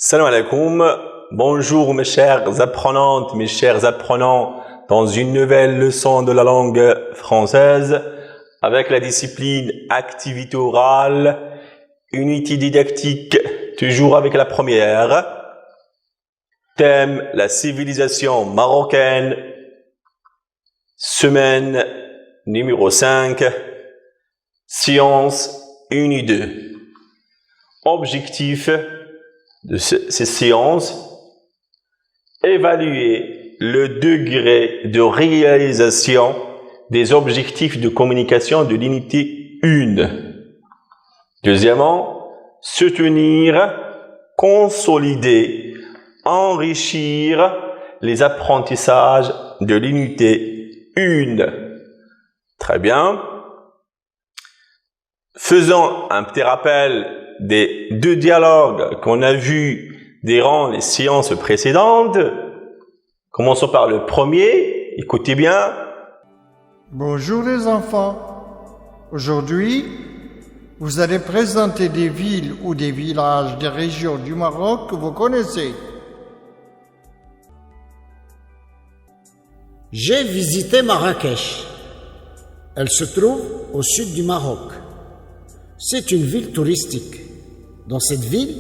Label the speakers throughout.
Speaker 1: Salam alaikum, bonjour mes chères apprenantes, mes chers apprenants dans une nouvelle leçon de la langue française avec la discipline activité orale, unité didactique, toujours avec la première, thème la civilisation marocaine, semaine numéro 5, sciences 1 et 2. Objectif de ces séances, évaluer le degré de réalisation des objectifs de communication de l'unité 1. Deuxièmement, soutenir, consolider, enrichir les apprentissages de l'unité 1. Très bien. Faisons un petit rappel des deux dialogues qu'on a vus durant les séances précédentes. Commençons par le premier. Écoutez bien.
Speaker 2: Bonjour les enfants. Aujourd'hui, vous allez présenter des villes ou des villages des régions du Maroc que vous connaissez.
Speaker 3: J'ai visité Marrakech. Elle se trouve au sud du Maroc. C'est une ville touristique. Dans cette ville,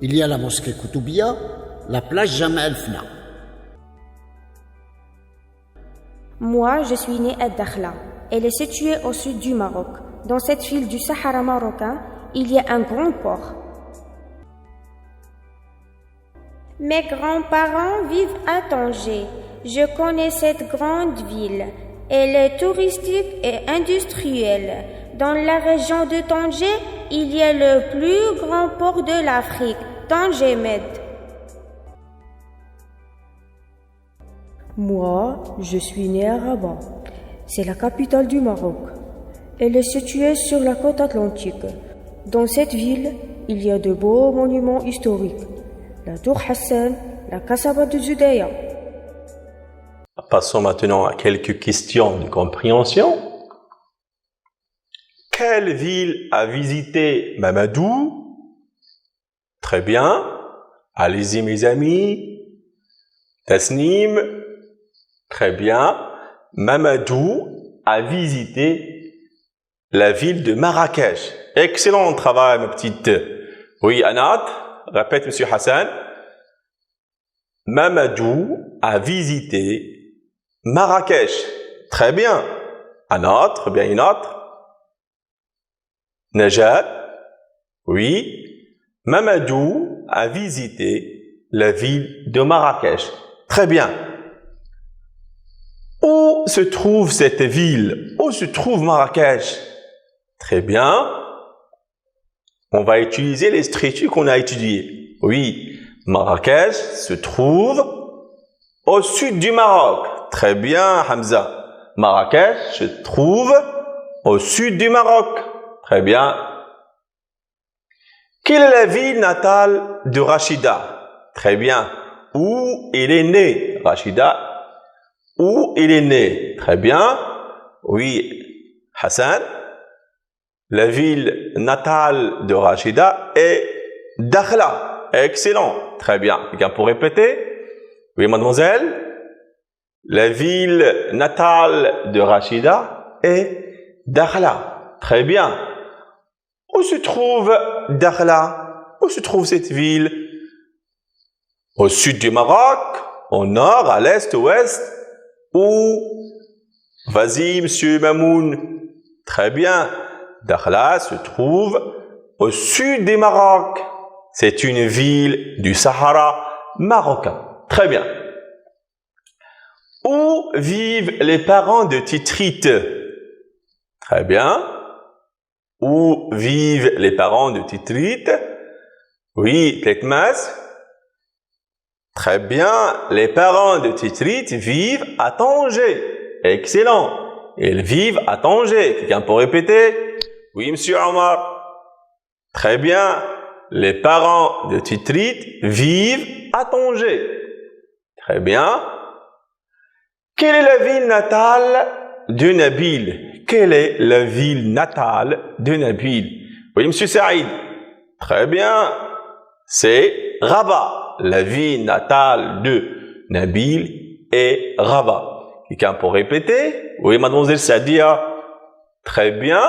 Speaker 3: il y a la mosquée Koutoubia, la plage Jemaa El Fna.
Speaker 4: Moi, je suis née à Dakhla. Elle est située au sud du Maroc. Dans cette ville du Sahara marocain, il y a un grand port. Mes grands-parents vivent à Tanger. Je connais cette grande ville. Elle est touristique et industrielle. Dans la région de Tanger, il y a le plus grand port de l'Afrique, Tanger Med.
Speaker 5: Moi, je suis née à Rabat. C'est la capitale du Maroc. Elle est située sur la côte atlantique. Dans cette ville, il y a de beaux monuments historiques. La tour Hassan, la Kassaba de Zudaya.
Speaker 1: Passons maintenant à quelques questions de compréhension. Quelle ville a visité Mamadou? Très bien. Allez-y mes amis. Tasnim. Très bien. Mamadou a visité la ville de Marrakech. Excellent travail ma petite. Oui, Anat. Répète monsieur Hassan. Mamadou a visité Marrakech. Très bien. Un autre, bien une autre. Najat. Oui. Mamadou a visité la ville de Marrakech. Très bien. Où se trouve cette ville? Où se trouve Marrakech? Très bien. On va utiliser les structures qu'on a étudiées. Oui. Marrakech se trouve au sud du Maroc. Très bien, Hamza. Marrakech se trouve au sud du Maroc. Très bien. Quelle est la ville natale de Rachida? Très bien. Où il est né, Rachida? Où il est né? Très bien. Oui, Hassan. La ville natale de Rachida est Dakhla. Excellent. Très bien. Quelqu'un pour répéter? Oui, mademoiselle. La ville natale de Rachida est Dakhla. Très bien. Où se trouve Dakhla? Où se trouve cette ville? Au sud du Maroc, au nord, à l'est, au ouest? Où? Vas-y, monsieur Mamoun. Très bien. Dakhla se trouve au sud du Maroc. C'est une ville du Sahara marocain. Très bien. Où vivent les parents de Titrit? Très bien. Où vivent les parents de Titrit? Oui, Tletmas. Très bien. Les parents de Titrit vivent à Tanger. Excellent. Ils vivent à Tanger. Quelqu'un peut répéter? Oui, monsieur Omar. Très bien. Les parents de Titrit vivent à Tanger. Très bien. Quelle est la ville natale de Nabil? Quelle est la ville natale de Nabil? Oui, monsieur Saïd. Très bien. c'est Rabat. La ville natale de Nabil est Rabat. Quelqu'un pour répéter? Oui, mademoiselle Sadia. Très bien.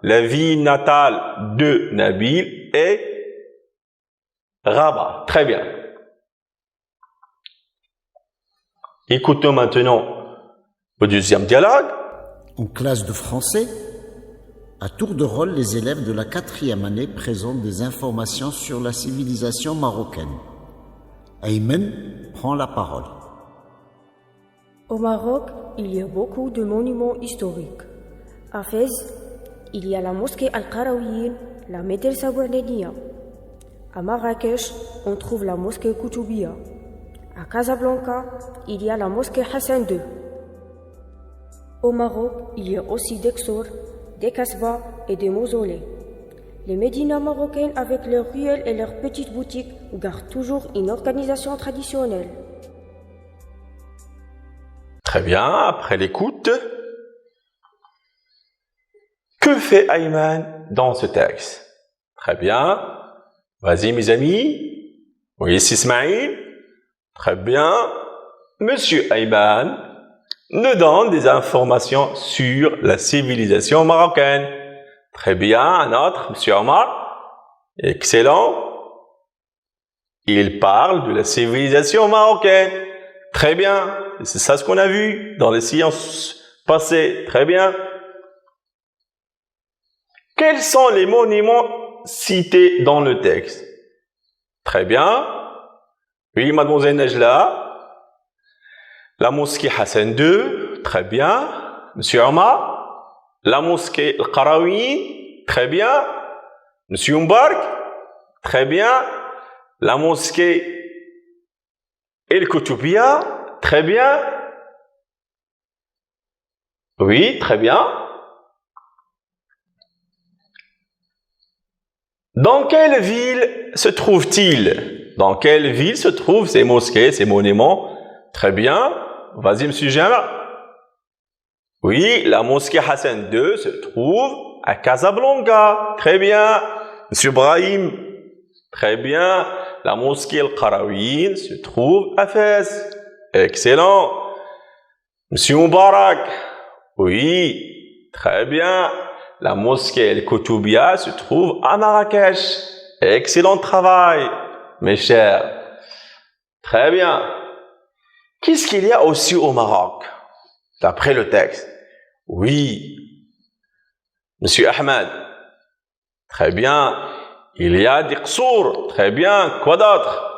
Speaker 1: La ville natale de Nabil est Rabat. Très bien. Écoutons maintenant le deuxième dialogue.
Speaker 3: En classe de français, à tour de rôle, les élèves de la 4e année présentent des informations sur la civilisation marocaine. Ayman prend la parole.
Speaker 5: Au Maroc, il y a beaucoup de monuments historiques. À Fès, il y a la mosquée Al-Qarawiyyin, la Médersa Bouanania. À Marrakech, on trouve la mosquée Koutoubia. À Casablanca, il y a la mosquée Hassan II. Au Maroc, il y a aussi des Xor, des Kasbah et des mausolées. Les médinas marocaines, avec leurs ruelles et leurs petites boutiques, gardent toujours une organisation traditionnelle.
Speaker 1: Très bien, après l'écoute, que fait Ayman dans ce texte? Très bien. Vas-y mes amis. Oui, c'est Ismaïl. Très bien. Monsieur Ayman nous donne des informations sur la civilisation marocaine. Très bien. Un autre, Monsieur Omar. Excellent. Il parle de la civilisation marocaine. Très bien. C'est ça ce qu'on a vu dans les séances passées. Très bien. Quels sont les monuments cités dans le texte? Très bien. Oui, mademoiselle Najla. La mosquée Hassan II. Très bien. Monsieur Omar. La mosquée Al-Qarawiyyin. Très bien. Monsieur Mbark. Très bien. La mosquée El-Koutoubia. Très bien. Oui, très bien. Dans quelle ville se trouve-t-il? Dans quelle ville se trouvent ces mosquées, ces monuments? Très bien. Vas-y, monsieur Jama. Oui, la mosquée Hassan II se trouve à Casablanca. Très bien. Monsieur Brahim. Très bien. La mosquée Al-Qarawiyyin se trouve à Fès. Excellent. Monsieur Moubarak. Oui, très bien. La mosquée El-Koutoubia se trouve à Marrakech. Excellent travail, mes chers. Très bien. Qu'est-ce qu'il y a aussi au Maroc, d'après le texte? Oui, Monsieur Ahmed. Très bien. Il y a des Qsour. Très bien. Quoi d'autre?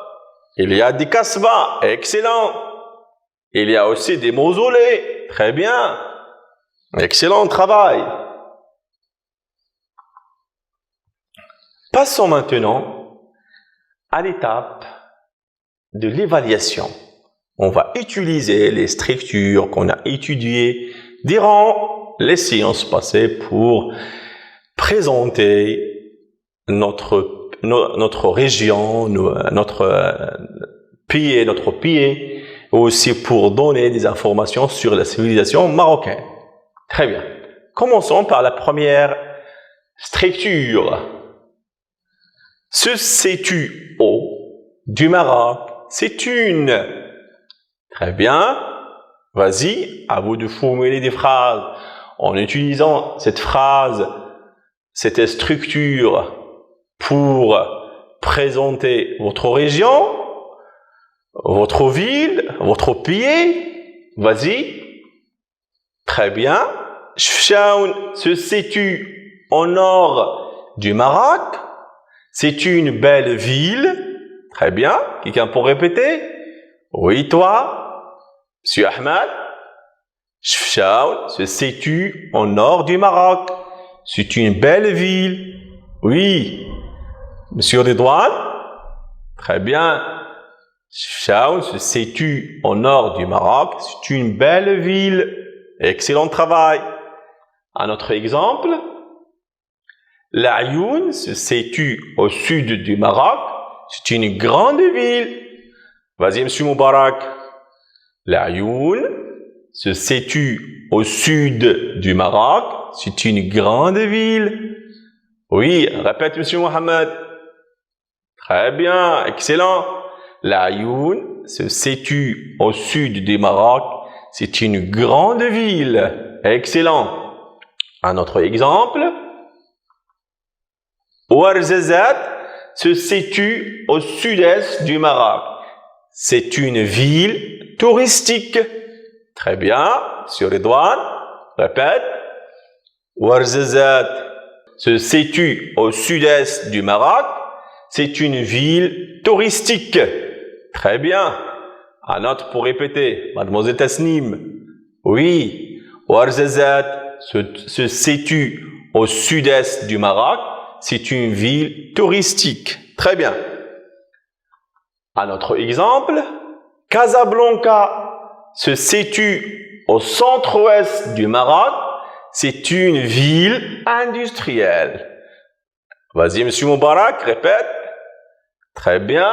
Speaker 1: Il y a des Kasbah. Excellent. Il y a aussi des mausolées. Très bien. Excellent travail. Passons maintenant à l'étape de l'évaluation. On va utiliser les structures qu'on a étudiées durant les séances passées pour présenter notre région, notre pays, aussi pour donner des informations sur la civilisation marocaine. Très bien. Commençons par la première structure. Se situe au du Maroc. C'est une. Très bien. Vas-y, à vous de formuler des phrases en utilisant cette phrase, cette structure pour présenter votre région, votre ville, votre pays. Vas-y. Très bien. Chefchaouen se situe au nord du Maroc. C'est une belle ville. Très bien. Quelqu'un pour répéter? Oui, toi. Monsieur Ahmed. Chefchaouen se situe au nord du Maroc. C'est une belle ville. Oui. Monsieur Redouane. Très bien. Chefchaouen se situe au nord du Maroc. C'est une belle ville. Excellent travail. Un autre exemple. L'Ayoun se situe au sud du Maroc. C'est une grande ville. Vas-y, monsieur Moubarak. L'Ayoun se situe au sud du Maroc. C'est une grande ville. Oui, répète, monsieur Mohamed. Très bien, excellent. La Aïoun se situe au sud du Maroc. C'est une grande ville. Excellent. Un autre exemple. Ouarzazate se situe au sud-est du Maroc. C'est une ville touristique. Très bien. Sur les douanes, répète. Ouarzazate se situe au sud-est du Maroc. C'est une ville touristique. Très bien. Un autre pour répéter. Mademoiselle Tasnim. Oui. Ouarzazate se situe au sud-est du Maroc. C'est une ville touristique. Très bien. Un autre exemple. Casablanca se situe au centre-ouest du Maroc. C'est une ville industrielle. Vas-y, monsieur Moubarak, répète. Très bien.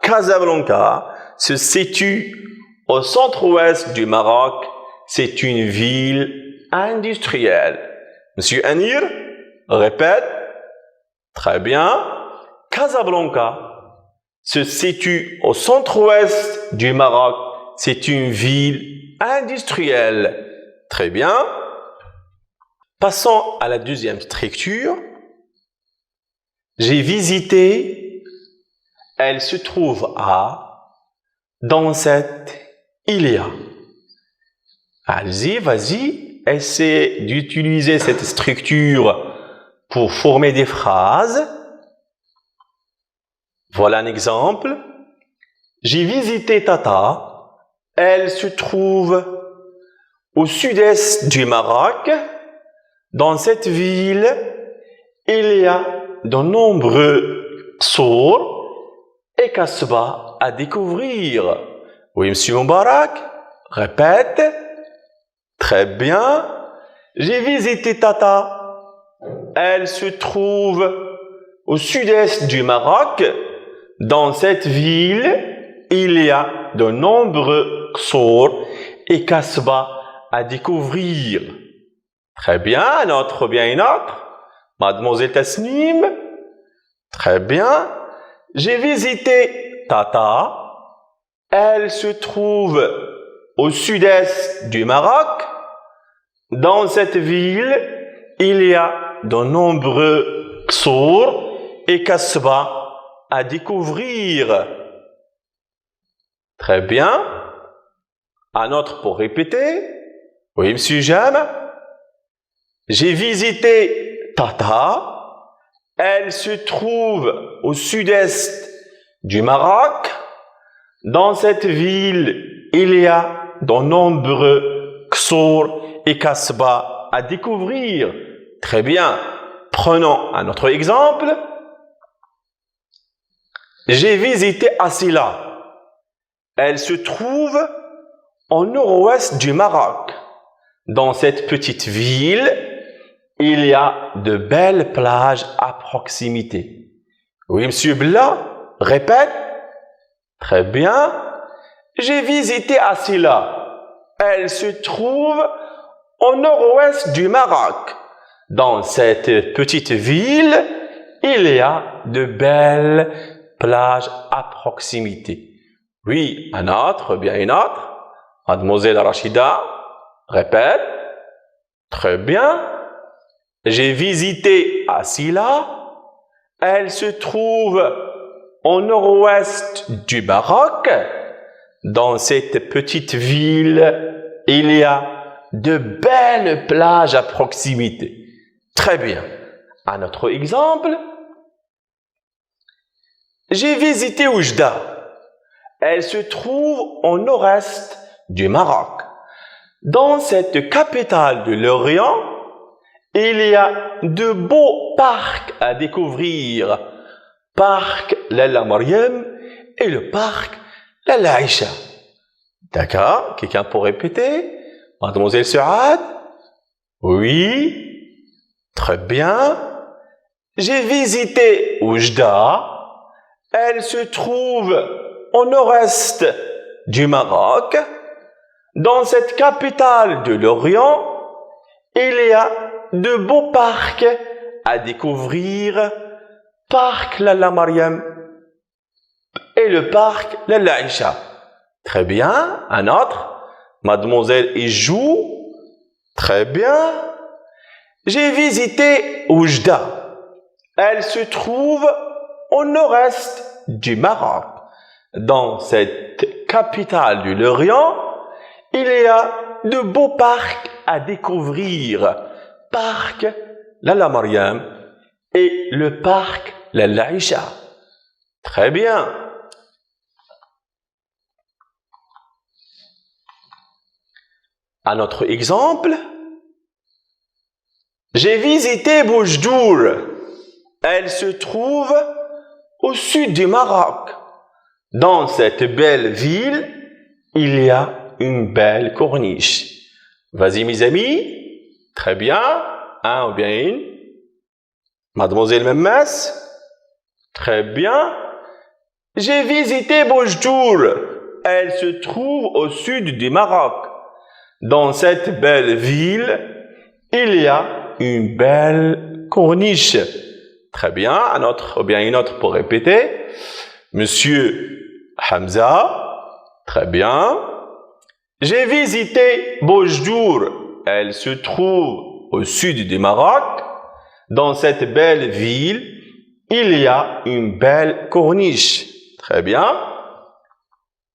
Speaker 1: Casablanca se situe au centre-ouest du Maroc. C'est une ville industrielle. Monsieur Anir, répète. Très bien. Casablanca se situe au centre-ouest du Maroc. C'est une ville industrielle. Très bien. Passons à la deuxième structure. J'ai visité. Elle se trouve à. Dans cette. Il y a. Allez-y, vas-y. Essaie d'utiliser cette structure pour former des phrases. Voilà un exemple. J'ai visité Tata. Elle se trouve au sud-est du Maroc. Dans cette ville, il y a de nombreux qsour et kasba à découvrir. Oui, monsieur Moubarak, répète. Très bien. J'ai visité Tata. Elle se trouve au sud-est du Maroc. Dans cette ville, il y a de nombreux qsour et kasba à découvrir. Très bien, un autre, bien une autre. Mademoiselle Tasnim. Très bien. J'ai visité Tata. Elle se trouve au sud-est du Maroc. Dans cette ville, il y a de nombreux qsour et kasba à découvrir. Très bien. Un autre pour répéter. Oui, monsieur Jam. J'ai visité Tata. Elle se trouve au sud-est du Maroc. Dans cette ville, il y a de nombreux qsour et kasba à découvrir. Très bien. Prenons un autre exemple. J'ai visité Asila. Elle se trouve au nord-ouest du Maroc. Dans cette petite ville, il y a de belles plages à proximité. Oui, monsieur Bla, répète. Très bien. J'ai visité Asila. Elle se trouve au nord-ouest du Maroc. Dans cette petite ville, il y a de belles plages à proximité. Oui, un autre, bien une autre. Mademoiselle Rachida, répète. Très bien. J'ai visité Asila. Elle se trouve au nord-ouest du Maroc. Dans cette petite ville, il y a de belles plages à proximité. Très bien. Un autre exemple. J'ai visité Oujda. Elle se trouve au nord-est du Maroc. Dans cette capitale de l'Orient, il y a de beaux parcs à découvrir. Parc Lalla Mariam et le parc Lalla Aïcha. D'accord? Quelqu'un pour répéter? Mademoiselle Suad? Oui. Très bien. J'ai visité Oujda. Elle se trouve au nord-est du Maroc. Dans cette capitale de l'Orient, il y a de beaux parcs à découvrir. Parc Lalla Mariam et le parc Lalla Aïcha. Très bien. Un autre. Mademoiselle, il joue. Très bien. J'ai visité Oujda. Elle se trouve au nord-est du Maroc. Dans cette capitale du Lorient, il y a de beaux parcs à découvrir. Parc Lalla Mariam et le parc Lalla Aïcha. Très bien. Un autre exemple. J'ai visité Boujdour. Elle se trouve au sud du Maroc. Dans cette belle ville, il y a une belle corniche. Vas-y mes amis. Très bien. Un ou bien une. Mademoiselle Memmes. Très bien. J'ai visité Boujdour. Elle se trouve au sud du Maroc. Dans cette belle ville, il y a une belle corniche. Très bien. Un autre ou bien une autre pour répéter. Monsieur Hamza. Très bien. J'ai visité Boujdour. Elle se trouve au sud du Maroc. Dans cette belle ville, il y a une belle corniche. Très bien.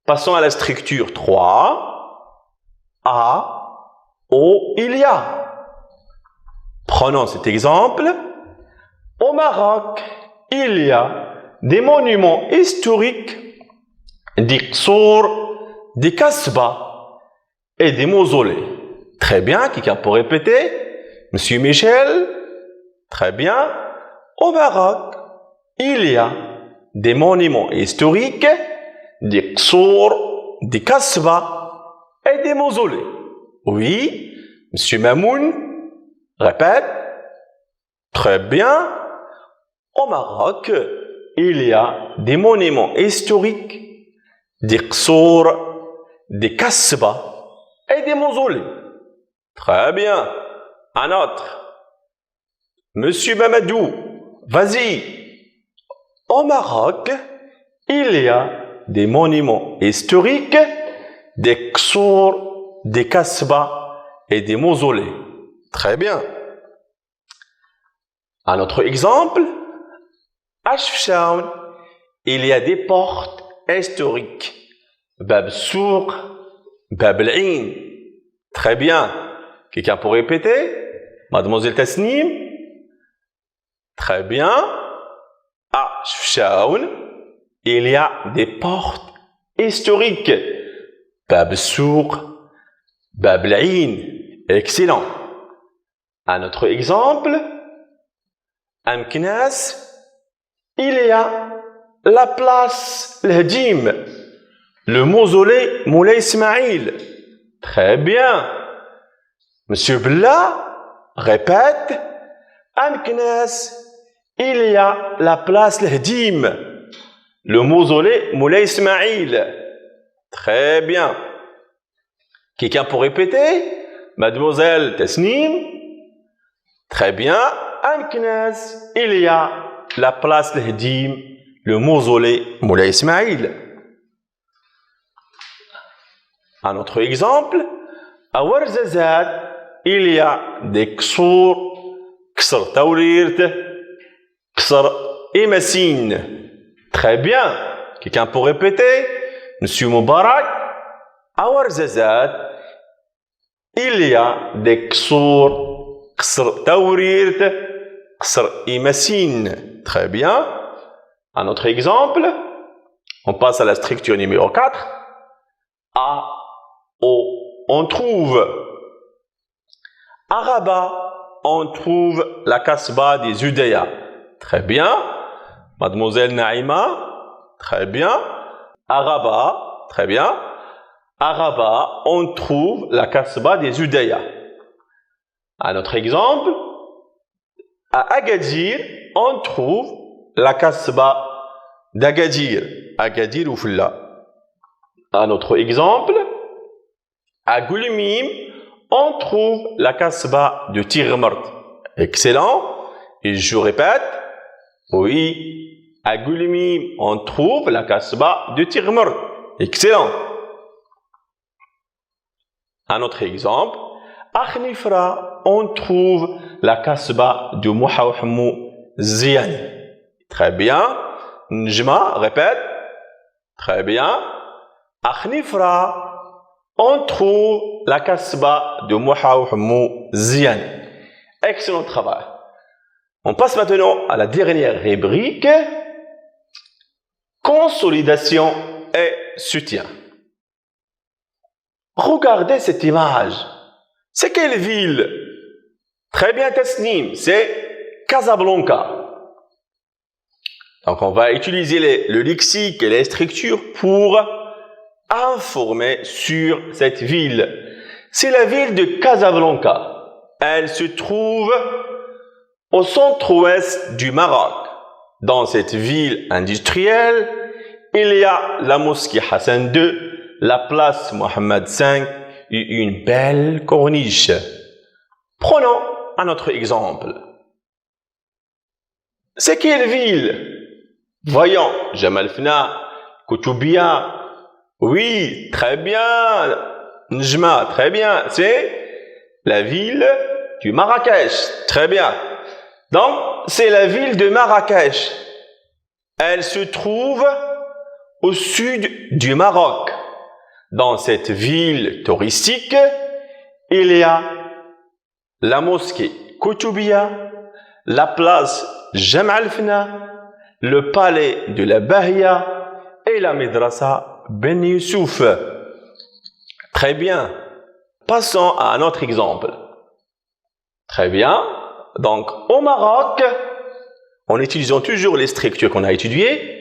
Speaker 1: Passons à la structure 3. A, O, il y a. Prenons cet exemple. Au Maroc, il y a des monuments historiques, des qsour, des kasbah et des mausolées. Très bien. Quelqu'un peut répéter? Monsieur Michel. Très bien. Au Maroc, il y a des monuments historiques, des qsour, des kasbah et des mausolées. Oui. Monsieur Mamoun, répète. Très bien. Au Maroc, il y a des monuments historiques, des qsour, des kasbah et des mausolées. Très bien. Un autre. Monsieur Mamadou, vas-y. Au Maroc, il y a des monuments historiques, des qsour, des kasbah et des mausolées. Très bien. Un autre exemple. À Chefchaouen, il y a des portes historiques. Bab Souk, Bab L'Ain. Très bien. Quelqu'un pour répéter? Mademoiselle Tasnim. Très bien. À Chefchaouen, il y a des portes historiques. Bab Souk, Bab L'Ain. Excellent. Un autre exemple. À Meknès, il y a la place L'Hadim, le mausolée Moulay Ismaïl. Très bien. Monsieur Bella, répète. À Meknès, il y a la place L'Hadim, le mausolée Moulay Ismaïl. Très bien. Quelqu'un pour répéter? Mademoiselle Tasnim. Très bien. À Meknès, il y a la place L'Hadim, le mausolée Moulay Ismaïl. Un autre exemple. À Ouarzazate, il y a des qsour, qsr Taurirt, qsr Imassine. Très bien. Quelqu'un pour répéter? Monsieur Moubarak. À Ouarzazate, il y a des qsour, qsr Taurirt, qsr Imassine. Très bien. Un autre exemple. On passe à la structure numéro 4. A, O, on trouve. À Rabat, on trouve la Kasbah des Udaya. Très bien. Mademoiselle Naïma. Très bien. À Rabat, très bien. À Rabat, on trouve la Kasbah des Udaya. Un autre exemple. À Agadir, on trouve la Kasbah d'Agadir. Agadir ou Fulla. Un autre exemple. À Gulmim, on trouve la Kasbah de Tirmart. Excellent. Et je répète. Oui. À Gulmim, on trouve la kasba de Tirmur. Excellent. Un autre exemple. À Khnifra, on trouve la kasba de Muhawhamou Ziani. Très bien. Njma, répète. Très bien. À Khnifra, on trouve la kasba de Muhawhamou Ziani. Excellent travail. On passe maintenant à la dernière rubrique. Consolidation et soutien. Regardez cette image. C'est quelle ville? Très bien, Tasnim. C'est Casablanca. Donc, on va utiliser le lexique et les structures pour informer sur cette ville. C'est la ville de Casablanca. Elle se trouve au centre-ouest du Maroc. Dans cette ville industrielle, il y a la mosquée Hassan II, la place Mohammed V et une belle corniche. Prenons un autre exemple. C'est quelle ville? Voyons, Jamal Fna, Koutoubia. Oui, très bien. Njma, très bien. C'est la ville du Marrakech. Très bien. Donc, c'est la ville de Marrakech. Elle se trouve au sud du Maroc. Dans cette ville touristique, il y a la mosquée Koutoubia, la place Jamal Fna, le palais de la Bahia et la Madrasa Ben Youssouf. Très bien. Passons à un autre exemple. Très bien. Donc, au Maroc, en utilisant toujours les structures qu'on a étudiées,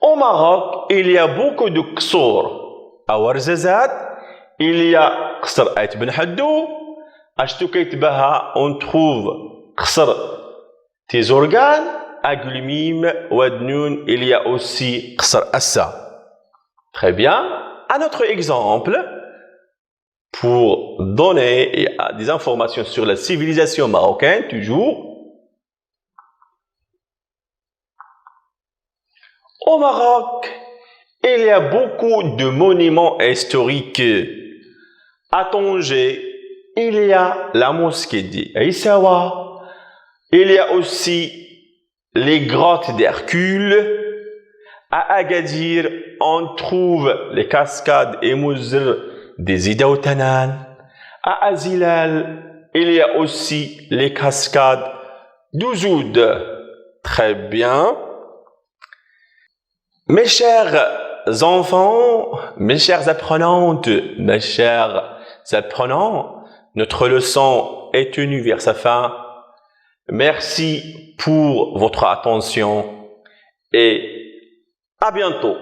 Speaker 1: au Maroc, il y a beaucoup de qsour. À Ouarzazate, il y a Qsr Ait Ben Haddou. À Ch'touket Baha, on trouve Qsr Tizorgan. À Gulmim, Ouadnoun, il y a aussi Qsr Assa. Très bien. Un autre exemple, pour donner des informations sur la civilisation marocaine, toujours. Au Maroc, il y a beaucoup de monuments historiques. À Tanger, il y a la mosquée d'Aïssawa. Il y a aussi les grottes d'Hercule. À Agadir, on trouve les cascades et Mouzr des Idaoutanan. À Azilal, il y a aussi les cascades d'Ouzoud. Très bien. Mes chers enfants, mes chères apprenantes, mes chers apprenants, notre leçon est tenue vers sa fin. Merci pour votre attention et à bientôt.